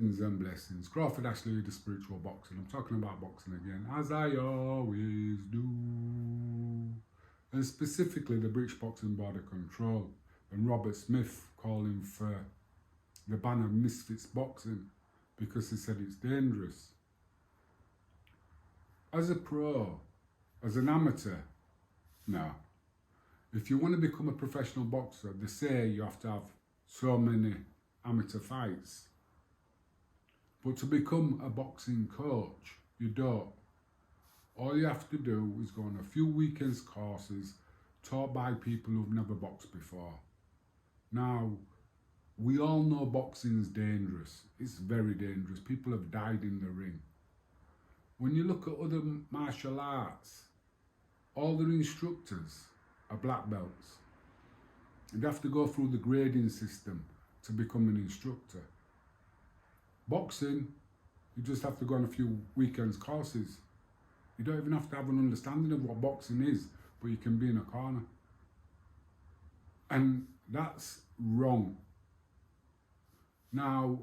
Greetings and blessings. Crawford Ashley, the spiritual boxing. I'm talking about boxing again, as I always do. And specifically the British Boxing Board of Control and Robert Smith calling for the ban of misfits boxing because he said it's dangerous. As a pro, as an amateur, no. If you want to become a professional boxer, they say you have to have so many amateur fights. But to become a boxing coach, you don't. All you have to do is go on a few weekends courses taught by people who've never boxed before. Now, we all know boxing is dangerous. It's very dangerous. People have died in the ring. When you look at other martial arts, all their instructors are black belts. You'd have to go through the grading system to become an instructor. Boxing, you just have to go on a few weekends courses. You don't even have to have an understanding of what boxing is, but you can be in a corner. And that's wrong. Now,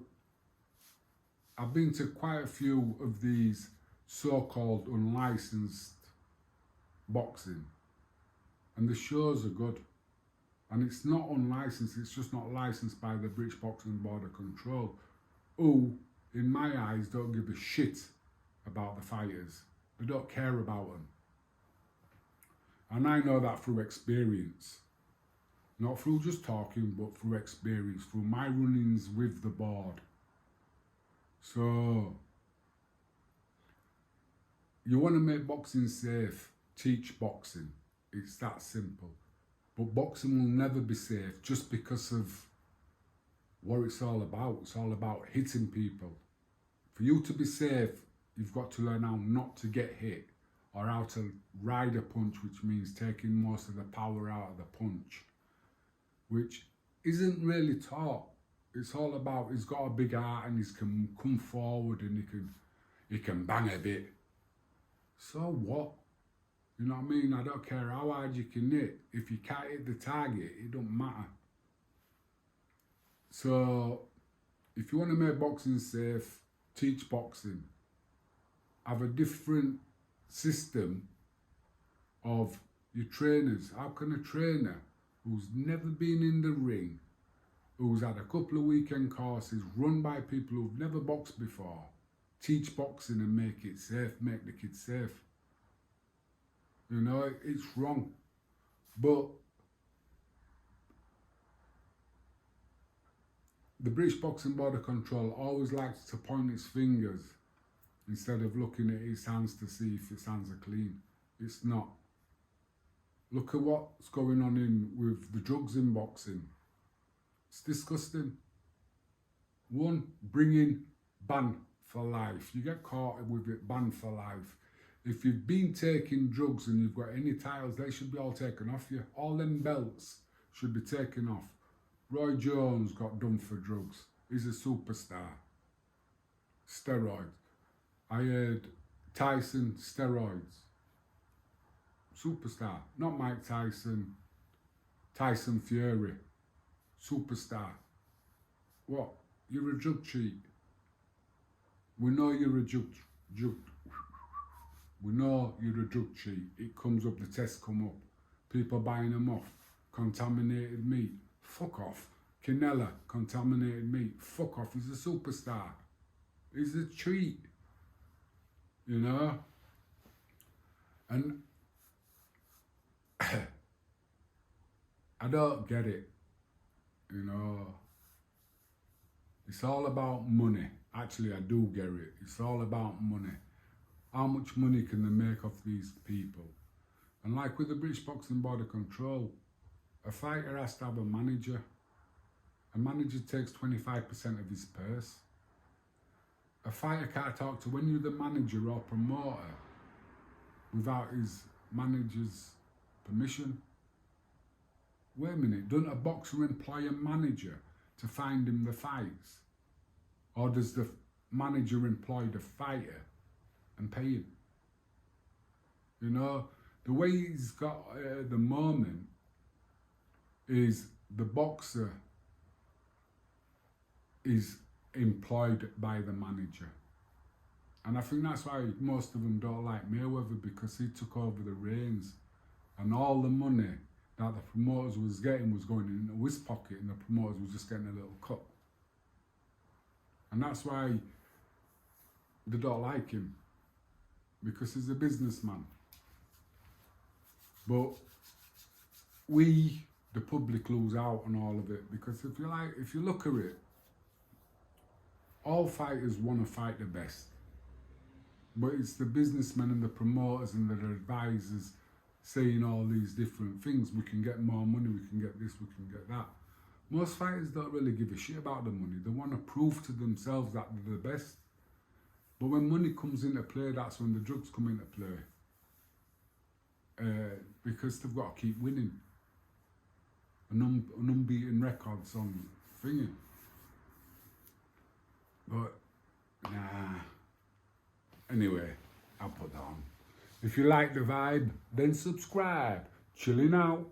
I've been to quite a few of these so-called unlicensed boxing, and the shows are good. And it's not unlicensed, it's just not licensed by the British Boxing Board of Control, who, in my eyes, don't give a shit about the fighters. They don't care about them. And I know that through experience. Not through just talking, but through experience, through my run-ins with the board. So, you want to make boxing safe, teach boxing. It's that simple. But boxing will never be safe just because of what it's all about. It's all about hitting people. For you to be safe, you've got to learn how not to get hit, or how to ride a punch, which means taking most of the power out of the punch, which isn't really taught. It's all about he's got a big heart and he can come forward and he can bang a bit. So what? You know what I mean? I don't care how hard you can hit. If you can't hit the target, it don't matter. So, if you want to make boxing safe, teach boxing. Have a different system of your trainers. How can a trainer who's never been in the ring, who's had a couple of weekend courses run by people who've never boxed before, teach boxing and make it safe, make the kids safe? You know, it's wrong. But the British Boxing Board of Control always likes to point its fingers instead of looking at his hands to see if his hands are clean. It's not. Look at what's going on with the drugs in boxing. It's disgusting. One, bringing ban for life. You get caught with it, ban for life. If you've been taking drugs and you've got any titles, they should be all taken off you. All them belts should be taken off. Roy Jones got done for drugs. He's a superstar. Steroids. I heard Tyson, steroids. Superstar. Not Mike Tyson. Tyson Fury. Superstar. What? You're a drug cheat. We know you're a drug We know you're a drug cheat. It comes up, the tests come up. People buying them off. Contaminated meat. Fuck off. Canella, contaminated meat. Fuck off. He's a superstar. He's a treat. You know? And I don't get it. You know? It's all about money. Actually, I do get it. It's all about money. How much money can they make off these people? And like with the British Boxing Board of Control, a fighter has to have a manager. A manager takes 25% of his purse. A fighter can't talk to when you're the manager or promoter without his manager's permission. Wait a minute, doesn't a boxer employ a manager to find him the fights? Or does the manager employ the fighter and pay him? You know, the way he's got at the moment is the boxer is employed by the manager. And I think that's why most of them don't like Mayweather, because he took over the reins and all the money that the promoters was getting was going into his pocket and the promoters was just getting a little cut. And that's why they don't like him, because he's a businessman. But we, the public, lose out on all of it, because if you look at it, all fighters want to fight the best. But it's the businessmen and the promoters and the advisors saying all these different things. We can get more money, we can get this, we can get that. Most fighters don't really give a shit about the money. They want to prove to themselves that they're the best. But when money comes into play, that's when the drugs come into play. Because they've got to keep winning. An unbeaten records on thingy. But, nah. Anyway, I'll put that on. If you like the vibe, then subscribe. Chilling out.